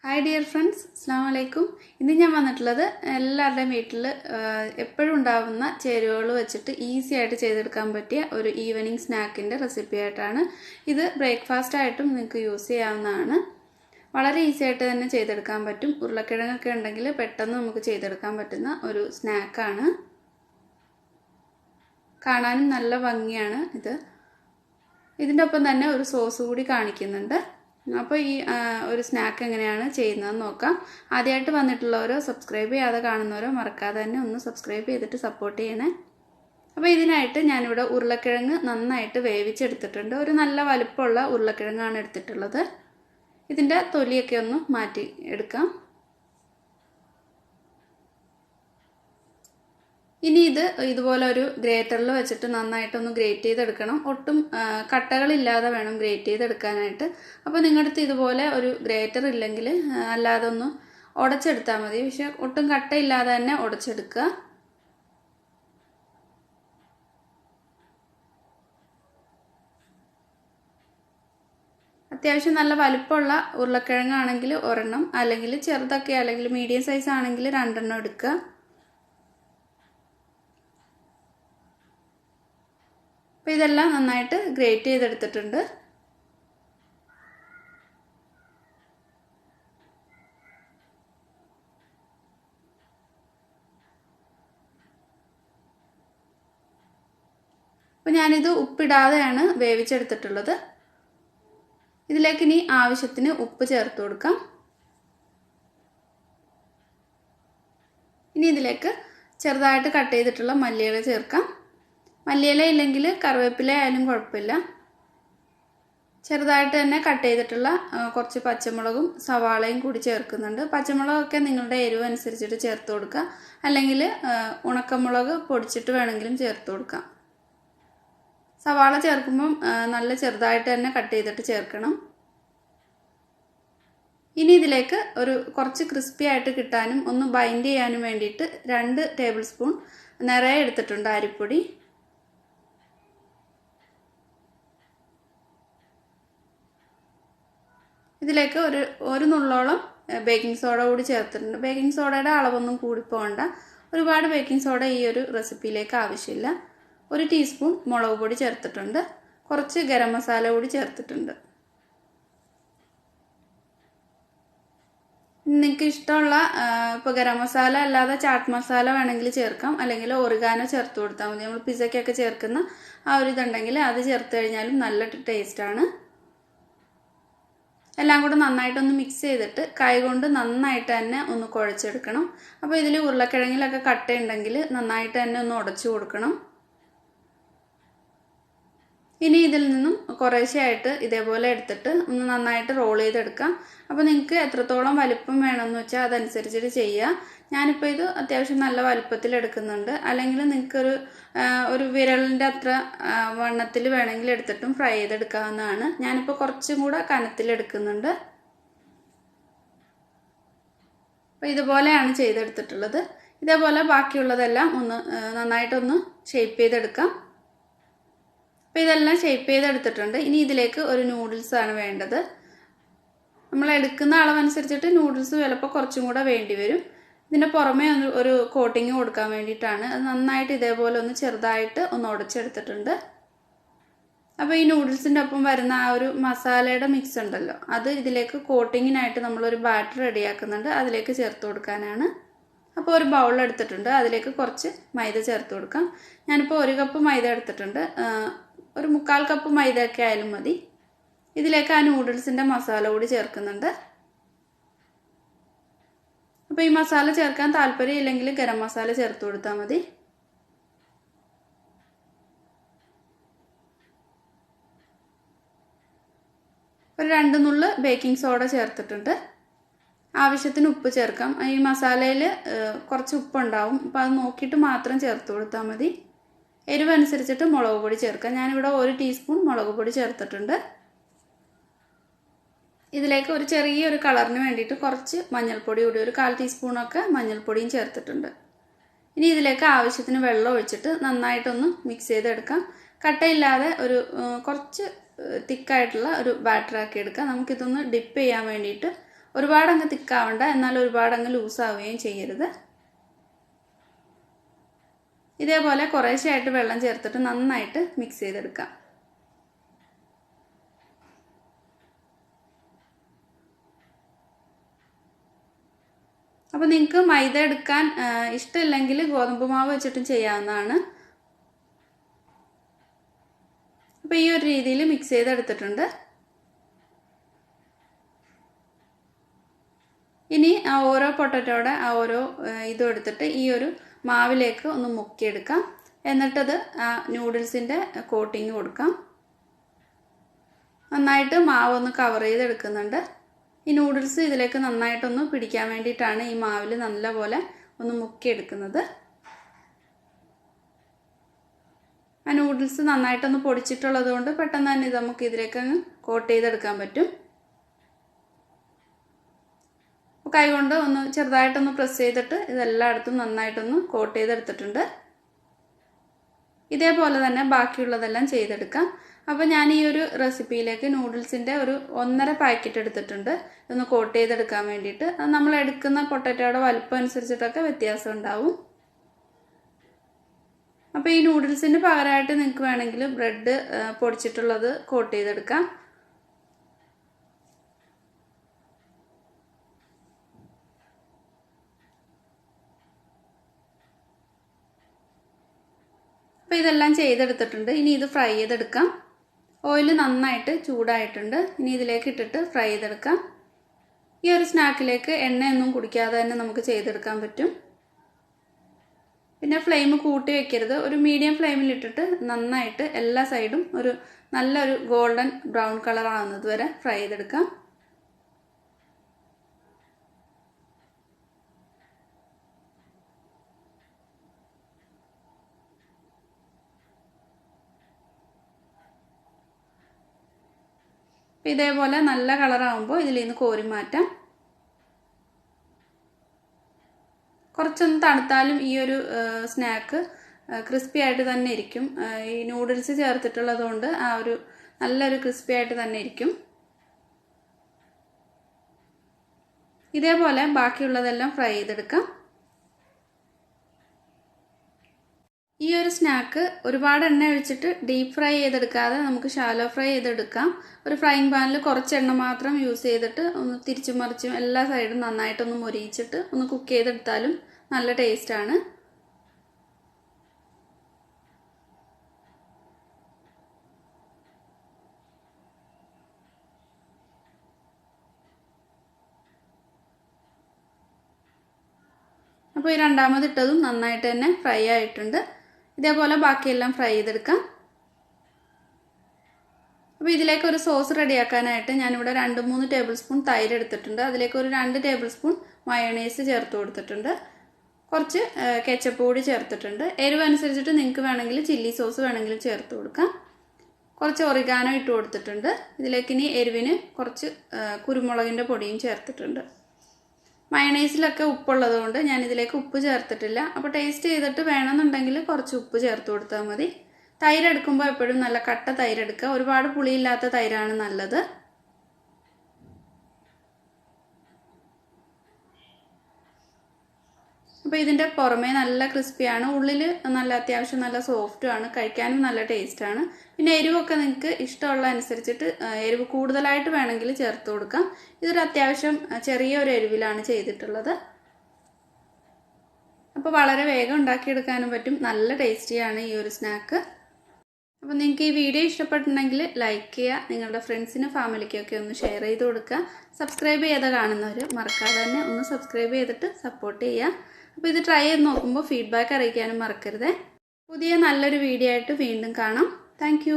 Hi dear friends, അസ്സാം വലൈക്കും. ഇന്ന് ഞാൻ വന്നിട്ടുള്ളത് എല്ലാവരുടെയും വീട്ടിൽ എപ്പോഴും ഉണ്ടാകുന്ന ചേരുവകൾ വെച്ചിട്ട് ഈസി ആയിട്ട് ചെയ്തെടുക്കാൻ പറ്റിയ ഒരു ഈവനിങ് സ്നാക്കിൻ്റെ റെസിപ്പി ആയിട്ടാണ്. ഇത് ബ്രേക്ക്ഫാസ്റ്റ് ആയിട്ടും നിങ്ങൾക്ക് യൂസ് ചെയ്യാവുന്നതാണ്. വളരെ ഈസി ആയിട്ട് തന്നെ ചെയ്തെടുക്കാൻ പറ്റും. ഉരുളക്കിഴങ്ങൊക്കെ ഉണ്ടെങ്കിൽ പെട്ടെന്ന് നമുക്ക് ചെയ്തെടുക്കാൻ പറ്റുന്ന ഒരു സ്നാക്കാണ്. കാണാനും നല്ല ഭംഗിയാണ് ഇത്. ഇതിൻ്റെ ഒപ്പം തന്നെ ഒരു സോസ് കൂടി കാണിക്കുന്നുണ്ട്. അപ്പോൾ ഈ ഒരു സ്നാക്ക് എങ്ങനെയാണ് ചെയ്യുന്നതെന്ന് നോക്കാം. ആദ്യമായിട്ട് വന്നിട്ടുള്ളവരോ സബ്സ്ക്രൈബ് ചെയ്യാതെ കാണുന്നവരോ മറക്കാതെ തന്നെ ഒന്ന് സബ്സ്ക്രൈബ് ചെയ്തിട്ട് സപ്പോർട്ട് ചെയ്യണേ. അപ്പോൾ ഇതിനായിട്ട് ഞാനിവിടെ ഉരുളക്കിഴങ്ങ് നന്നായിട്ട് വേവിച്ചെടുത്തിട്ടുണ്ട്. ഒരു നല്ല വലുപ്പമുള്ള ഉരുളക്കിഴങ്ങാണ് എടുത്തിട്ടുള്ളത്. ഇതിൻ്റെ തൊലിയൊക്കെ ഒന്ന് മാറ്റി എടുക്കാം. ഇനി ഇതുപോലെ ഒരു ഗ്രേറ്ററിൽ വെച്ചിട്ട് നന്നായിട്ടൊന്ന് ഗ്രേറ്റ് ചെയ്തെടുക്കണം. ഒട്ടും കട്ടകളില്ലാതെ വേണം ഗ്രേറ്റ് ചെയ്തെടുക്കാനായിട്ട്. അപ്പോൾ നിങ്ങളുടെ അടുത്ത് ഇതുപോലെ ഒരു ഗ്രേറ്റർ ഇല്ലെങ്കിൽ അല്ലാതെ ഒന്ന് ഉടച്ചെടുത്താൽ മതി. പക്ഷെ ഒട്ടും കട്ടയില്ലാതെ തന്നെ ഉടച്ചെടുക്കുക. അത്യാവശ്യം നല്ല വലിപ്പമുള്ള ഉരുളക്കിഴങ്ങാണെങ്കിൽ ഒരെണ്ണം, അല്ലെങ്കിൽ ചെറുതൊക്കെ അല്ലെങ്കിൽ മീഡിയം സൈസ് ആണെങ്കിൽ രണ്ടെണ്ണം എടുക്കുക. അപ്പോൾ ഇതെല്ലാം നന്നായിട്ട് ഗ്രേറ്റ് ചെയ്തെടുത്തിട്ടുണ്ട്. അപ്പോൾ ഞാനിത് ഉപ്പിടാതെയാണ് വേവിച്ചെടുത്തിട്ടുള്ളത്. ഇതിലേക്ക് ഇനി ആവശ്യത്തിന് ഉപ്പ് ചേർത്ത് കൊടുക്കാം. ഇനി ഇതിലേക്ക് ചെറുതായിട്ട് കട്ട് ചെയ്തിട്ടുള്ള മല്ലിയില ചേർക്കാം. മല്ലിയില ഇല്ലെങ്കിൽ കറിവേപ്പില ആയാലും കുഴപ്പമില്ല. ചെറുതായിട്ട് തന്നെ കട്ട് ചെയ്തിട്ടുള്ള കുറച്ച് പച്ചമുളകും സവാളയും കൂടി ചേർക്കുന്നുണ്ട്. പച്ചമുളകൊക്കെ നിങ്ങളുടെ എരിവ് അനുസരിച്ചിട്ട് ചേർത്ത് കൊടുക്കുക, അല്ലെങ്കിൽ ഉണക്കമുളക് പൊടിച്ചിട്ട് വേണമെങ്കിലും ചേർത്ത് കൊടുക്കാം. സവാള ചേർക്കുമ്പം നല്ല ചെറുതായിട്ട് തന്നെ കട്ട് ചെയ്തിട്ട് ചേർക്കണം. ഇനി ഇതിലേക്ക് കുറച്ച് ക്രിസ്പി ആയിട്ട് കിട്ടാനും ഒന്ന് ബൈൻഡ് ചെയ്യാനും വേണ്ടിയിട്ട് 2 ടേബിൾ സ്പൂൺ നിറയെ എടുത്തിട്ടുണ്ട് അരിപ്പൊടി. ഇതിലേക്ക് ഒരു നുള്ളോളം ബേക്കിംഗ് സോഡ കൂടി ചേർത്തിട്ടുണ്ട്. ബേക്കിംഗ് സോഡയുടെ അളവൊന്നും കൂടിപ്പോകണ്ട. ഒരുപാട് ബേക്കിംഗ് സോഡ ഈ ഒരു റെസിപ്പിയിലേക്ക് ആവശ്യമില്ല. 1 ടീസ്പൂൺ മുളക് പൊടി ചേർത്തിട്ടുണ്ട്. കുറച്ച് ഗരം മസാല കൂടി ചേർത്തിട്ടുണ്ട്. നിങ്ങൾക്ക് ഇഷ്ടമുള്ള ഇപ്പോൾ ഗരം മസാല അല്ലാതെ ചാട്ട് മസാല വേണമെങ്കിൽ ചേർക്കാം, അല്ലെങ്കിൽ ഒറിഗാനോ ചേർത്ത് കൊടുത്താൽ മതി. നമ്മൾ പിസ്സയ്ക്കൊക്കെ ചേർക്കുന്ന ആ ഒരു ഇതുണ്ടെങ്കിൽ അത് ചേർത്ത് കഴിഞ്ഞാലും നല്ല ടേസ്റ്റാണ്. എല്ലാം കൂടെ നന്നായിട്ടൊന്ന് മിക്സ് ചെയ്തിട്ട് കൈകൊണ്ട് നന്നായിട്ട് തന്നെ ഒന്ന് കുഴച്ചെടുക്കണം. അപ്പോൾ ഇതിൽ ഉരുളക്കിഴങ്ങിലൊക്കെ കട്ടയുണ്ടെങ്കിൽ നന്നായിട്ട് തന്നെ ഒന്ന് ഉടച്ചു കൊടുക്കണം. ഇനി ഇതിൽ നിന്നും കുറേശ്ശെയായിട്ട് ഇതേപോലെ എടുത്തിട്ട് ഒന്ന് നന്നായിട്ട് റോൾ ചെയ്തെടുക്കാം. അപ്പോൾ നിങ്ങൾക്ക് എത്രത്തോളം വലിപ്പം വേണമെന്ന് വെച്ചാൽ അതനുസരിച്ചിട്ട് ചെയ്യുക. ഞാനിപ്പോൾ ഇത് അത്യാവശ്യം നല്ല വലിപ്പത്തിൽ എടുക്കുന്നുണ്ട്. അല്ലെങ്കിൽ നിങ്ങൾക്കൊരു വിരലിൻ്റെ അത്ര വണ്ണത്തിൽ വേണമെങ്കിൽ എടുത്തിട്ടും ഫ്രൈ ചെയ്തെടുക്കാവുന്നതാണ്. ഞാനിപ്പോൾ കുറച്ചും കൂടെ കനത്തിലെടുക്കുന്നുണ്ട്. അപ്പോൾ ഇതുപോലെയാണ് ചെയ്തെടുത്തിട്ടുള്ളത്. ഇതേപോലെ ബാക്കിയുള്ളതെല്ലാം ഒന്ന് നന്നായിട്ടൊന്ന് ഷേപ്പ് ചെയ്തെടുക്കാം. അപ്പോൾ ഇതെല്ലാം ഷേപ്പ് ചെയ്തെടുത്തിട്ടുണ്ട്. ഇനി ഇതിലേക്ക് ഒരു നൂഡിൽസാണ് വേണ്ടത്. നമ്മൾ എടുക്കുന്ന അളവനുസരിച്ചിട്ട് നൂഡിൽസ് ചിലപ്പോൾ കുറച്ചും കൂടെ വേണ്ടി വരും. ഇതിൻ്റെ പുറമേ ഒരു കോട്ടിങ് കൊടുക്കാൻ വേണ്ടിയിട്ടാണ്. അത് നന്നായിട്ട് ഇതേപോലെ ഒന്ന് ചെറുതായിട്ട് ഒന്ന് ഉടച്ചെടുത്തിട്ടുണ്ട്. അപ്പോൾ ഈ നൂഡിൽസിൻ്റെ ഒപ്പം വരുന്ന ആ ഒരു മസാലയുടെ മിക്സ് ഉണ്ടല്ലോ, അത് ഇതിലേക്ക് കോട്ടിങ്ങിനായിട്ട് നമ്മളൊരു ബാറ്റർ റെഡിയാക്കുന്നുണ്ട്. അതിലേക്ക് ചേർത്ത് കൊടുക്കാനാണ്. അപ്പോൾ ഒരു ബൗൾ എടുത്തിട്ടുണ്ട്. അതിലേക്ക് കുറച്ച് മൈദ ചേർത്ത് കൊടുക്കാം. ഞാനിപ്പോൾ 1 കപ്പ് മൈദ എടുത്തിട്ടുണ്ട്. ഒരു 1/4 കപ്പ് മൈദയൊക്കെ ആയാലും മതി. ഇതിലേക്ക് ആ നൂഡിൽസിൻ്റെ മസാല കൂടി ചേർക്കുന്നുണ്ട്. അപ്പോൾ ഈ മസാല ചേർക്കാൻ താല്പര്യമില്ലെങ്കിൽ ഗരം മസാല ചേർത്ത് കൊടുത്താൽ മതി. ഒരു 2 നുള്ള് ബേക്കിംഗ് സോഡ ചേർത്തിട്ടുണ്ട്. ആവശ്യത്തിന് ഉപ്പ് ചേർക്കാം. ഈ മസാലയിൽ കുറച്ച് ഉപ്പുണ്ടാവും. അപ്പോൾ അത് നോക്കിയിട്ട് മാത്രം ചേർത്ത് കൊടുത്താൽ മതി. എരിവ് അനുസരിച്ചിട്ട് മുളക് പൊടി ചേർക്കാം. ഞാനിവിടെ 1 ടീസ്പൂൺ മുളക് പൊടി ചേർത്തിട്ടുണ്ട്. ഇതിലേക്ക് ഒരു ചെറിയൊരു കളറിന് വേണ്ടിയിട്ട് കുറച്ച് മഞ്ഞൾപ്പൊടി കൂടി, ഒരു 1/4 ടീസ്പൂണൊക്കെ മഞ്ഞൾപ്പൊടിയും ചേർത്തിട്ടുണ്ട്. ഇനി ഇതിലേക്ക് ആവശ്യത്തിന് വെള്ളം ഒഴിച്ചിട്ട് നന്നായിട്ടൊന്ന് മിക്സ് ചെയ്തെടുക്കാം. കട്ടയില്ലാതെ കുറച്ച് തിക്കായിട്ടുള്ള ഒരു ബാറ്റർ ആക്കി എടുക്കാം. നമുക്കിതൊന്ന് ഡിപ്പ് ചെയ്യാൻ വേണ്ടിയിട്ട് ഒരുപാട് അങ്ങ് തിക്കാവണ്ട, എന്നാൽ ഒരുപാട് അങ്ങ് ലൂസാവുകയും ചെയ്യരുത്. ഇതേപോലെ കുറേശ്ശെയായിട്ട് വെള്ളം ചേർത്തിട്ട് നന്നായിട്ട് മിക്സ് ചെയ്തെടുക്കാം. അപ്പോൾ നിങ്ങൾക്ക് മൈദ എടുക്കാൻ ഇഷ്ടമില്ലെങ്കിൽ ഗോതമ്പ് മാവ് വെച്ചിട്ടും ചെയ്യാവുന്നതാണ്. അപ്പോൾ ഈ ഒരു രീതിയിൽ മിക്സ് ചെയ്തെടുത്തിട്ടുണ്ട്. ഇനി ആ ഓരോ പൊട്ടറ്റോയുടെ ആ ഓരോ ഇതും എടുത്തിട്ട് ഈ ഒരു മാവിലേക്ക് ഒന്ന് മുക്കിയെടുക്കാം. എന്നിട്ടത് ആ നൂഡിൽസിൻ്റെ കോട്ടിങ് കൊടുക്കാം. നന്നായിട്ട് മാവൊന്ന് കവർ ചെയ്തെടുക്കുന്നുണ്ട്. ഈ നൂഡിൽസ് ഇതിലേക്ക് നന്നായിട്ടൊന്ന് പിടിക്കാൻ വേണ്ടിയിട്ടാണ് ഈ മാവിൽ നല്ലപോലെ ഒന്ന് മുക്കിയെടുക്കുന്നത്. ആ നൂഡിൽസ് നന്നായിട്ടൊന്ന് പൊടിച്ചിട്ടുള്ളത് കൊണ്ട് പെട്ടെന്ന് തന്നെ ഇത് നമുക്ക് ഇതിലേക്ക് അങ്ങ് കോട്ട് ചെയ്തെടുക്കാൻ പറ്റും. കൈകൊണ്ട് ഒന്ന് ചെറുതായിട്ടൊന്ന് പ്രസ് ചെയ്തിട്ട് ഇതെല്ലായിടത്തും നന്നായിട്ടൊന്ന് കോട്ട് ചെയ്തെടുത്തിട്ടുണ്ട്. ഇതേപോലെ തന്നെ ബാക്കിയുള്ളതെല്ലാം ചെയ്തെടുക്കാം. അപ്പോൾ ഞാൻ ഈ ഒരു റെസിപ്പിയിലേക്ക് നൂഡിൽസിൻ്റെ ഒരു 1.5 പാക്കറ്റ് എടുത്തിട്ടുണ്ട് ഇതൊന്ന് കോട്ട് ചെയ്തെടുക്കാൻ വേണ്ടിയിട്ട്. അത് നമ്മൾ എടുക്കുന്ന പൊട്ടറ്റോയുടെ വലുപ്പം അനുസരിച്ചിട്ടൊക്കെ വ്യത്യാസം ഉണ്ടാവും. അപ്പോൾ ഈ നൂഡിൽസിന് പകരമായിട്ട് നിങ്ങൾക്ക് വേണമെങ്കിൽ ബ്രെഡ് പൊടിച്ചിട്ടുള്ളത് കോട്ട് ചെയ്തെടുക്കാം. അപ്പോൾ ഇതെല്ലാം ചെയ്തെടുത്തിട്ടുണ്ട്. ഇനി ഇത് ഫ്രൈ ചെയ്തെടുക്കാം. ഓയിൽ നന്നായിട്ട് ചൂടായിട്ടുണ്ട്. ഇനി ഇതിലേക്ക് ഇട്ടിട്ട് ഫ്രൈ ചെയ്തെടുക്കാം. ഈ ഒരു സ്നാക്കിലേക്ക് എണ്ണയൊന്നും കുടിക്കാതെ തന്നെ നമുക്ക് ചെയ്തെടുക്കാൻ പറ്റും. പിന്നെ ഫ്ലെയിം കൂട്ടി വെക്കരുത്. ഒരു മീഡിയം ഫ്ലെയിമിൽ ഇട്ടിട്ട് നന്നായിട്ട് എല്ലാ സൈഡും ഒരു നല്ലൊരു ഗോൾഡൻ ബ്രൗൺ കളർ ആവുന്നത് വരെ ഫ്രൈ ചെയ്തെടുക്കാം. ഇതേപോലെ നല്ല കളറാകുമ്പോൾ ഇതിൽ നിന്ന് കോരി മാറ്റാം. കുറച്ചൊന്ന് തണുത്താലും ഈ ഒരു സ്നാക്ക് ക്രിസ്പി ആയിട്ട് തന്നെ ഇരിക്കും. ഈ നൂഡിൽസ് ചേർത്തിട്ടുള്ളത് കൊണ്ട് ആ ഒരു നല്ലൊരു ക്രിസ്പി ആയിട്ട് തന്നെ ഇരിക്കും. ഇതേപോലെ ബാക്കിയുള്ളതെല്ലാം ഫ്രൈ ചെയ്തെടുക്കാം. ഈ ഒരു സ്നാക്ക് ഒരുപാട് എണ്ണ ഒഴിച്ചിട്ട് ഡീപ്പ് ഫ്രൈ ചെയ്തെടുക്കാതെ നമുക്ക് ഷാലോ ഫ്രൈ ചെയ്തെടുക്കാം. ഒരു ഫ്രൈയിങ് പാനിൽ കുറച്ച് എണ്ണ മാത്രം യൂസ് ചെയ്തിട്ട് ഒന്ന് തിരിച്ചും മറിച്ചും എല്ലാ സൈഡും നന്നായിട്ടൊന്ന് മൊരിയിച്ചിട്ട് ഒന്ന് കുക്ക് ചെയ്തെടുത്താലും നല്ല ടേസ്റ്റാണ്. അപ്പോൾ ഈ രണ്ടാമതിട്ടതും നന്നായിട്ട് തന്നെ ഫ്രൈ ആയിട്ടുണ്ട്. ഇതേപോലെ ബാക്കിയെല്ലാം ഫ്രൈ ചെയ്തെടുക്കാം. അപ്പോൾ ഇതിലേക്ക് ഒരു സോസ് റെഡിയാക്കാനായിട്ട് ഞാനിവിടെ 2-3 ടേബിൾ സ്പൂൺ തൈര് എടുത്തിട്ടുണ്ട്. അതിലേക്ക് ഒരു 2 ടേബിൾ സ്പൂൺ മയോണൈസ് ചേർത്ത് കൊടുത്തിട്ടുണ്ട്. കുറച്ച് കെച്ചപ്പ് കൂടി ചേർത്തിട്ടുണ്ട്. എരിവ് അനുസരിച്ചിട്ട് നിങ്ങൾക്ക് വേണമെങ്കിൽ ചില്ലി സോസ് വേണമെങ്കിലും ചേർത്ത് കൊടുക്കാം. കുറച്ച് ഒറിഗാനോ ഇട്ട് കൊടുത്തിട്ടുണ്ട്. ഇതിലേക്ക് ഇനി എരിവിന് കുറച്ച് കുരുമുളകിൻ്റെ പൊടിയും ചേർത്തിട്ടുണ്ട്. മയണൈസിലൊക്കെ ഉപ്പുള്ളത് കൊണ്ട് ഞാൻ ഇതിലേക്ക് ഉപ്പ് ചേർത്തിട്ടില്ല. അപ്പോൾ ടേസ്റ്റ് ചെയ്തിട്ട് വേണമെന്നുണ്ടെങ്കിൽ കുറച്ച് ഉപ്പ് ചേർത്ത് കൊടുത്താൽ മതി. തൈര് എടുക്കുമ്പോൾ എപ്പോഴും നല്ല കട്ട തൈര് എടുക്കുക. ഒരുപാട് പുളിയില്ലാത്ത തൈരാണ് നല്ലത്. അപ്പോൾ ഇതിൻ്റെ പുറമേ നല്ല ക്രിസ്പിയാണ്, ഉള്ളിൽ നല്ല അത്യാവശ്യം നല്ല സോഫ്റ്റുമാണ്, കഴിക്കാനും നല്ല ടേസ്റ്റാണ്. പിന്നെ എരിവൊക്കെ നിങ്ങൾക്ക് ഇഷ്ടമുള്ള അനുസരിച്ചിട്ട് എരിവ് കൂടുതലായിട്ട് വേണമെങ്കിൽ ചേർത്ത് കൊടുക്കാം. ഇതൊരു അത്യാവശ്യം ചെറിയൊരു എരിവിലാണ് ചെയ്തിട്ടുള്ളത്. അപ്പോൾ വളരെ വേഗം ഉണ്ടാക്കിയെടുക്കാനും പറ്റും. നല്ല ടേസ്റ്റിയാണ് ഈ ഒരു സ്നാക്ക്. അപ്പോൾ നിങ്ങൾക്ക് ഈ വീഡിയോ ഇഷ്ടപ്പെട്ടിട്ടുണ്ടെങ്കിൽ ലൈക്ക് ചെയ്യുക, നിങ്ങളുടെ ഫ്രണ്ട്സിനും ഫാമിലിക്കൊക്കെ ഒന്ന് ഷെയർ ചെയ്ത് കൊടുക്കുക. സബ്സ്ക്രൈബ് ചെയ്ത് കാണുന്നവർ മറക്കാതെ തന്നെ ഒന്ന് സബ്സ്ക്രൈബ് ചെയ്തിട്ട് സപ്പോർട്ട് ചെയ്യുക. അപ്പോൾ ഇത് ട്രൈ ചെയ്ത് നോക്കുമ്പോൾ ഫീഡ്ബാക്ക് അറിയിക്കാനും മറക്കരുത്. പുതിയ നല്ലൊരു വീഡിയോ ആയിട്ട് വീണ്ടും കാണാം. താങ്ക്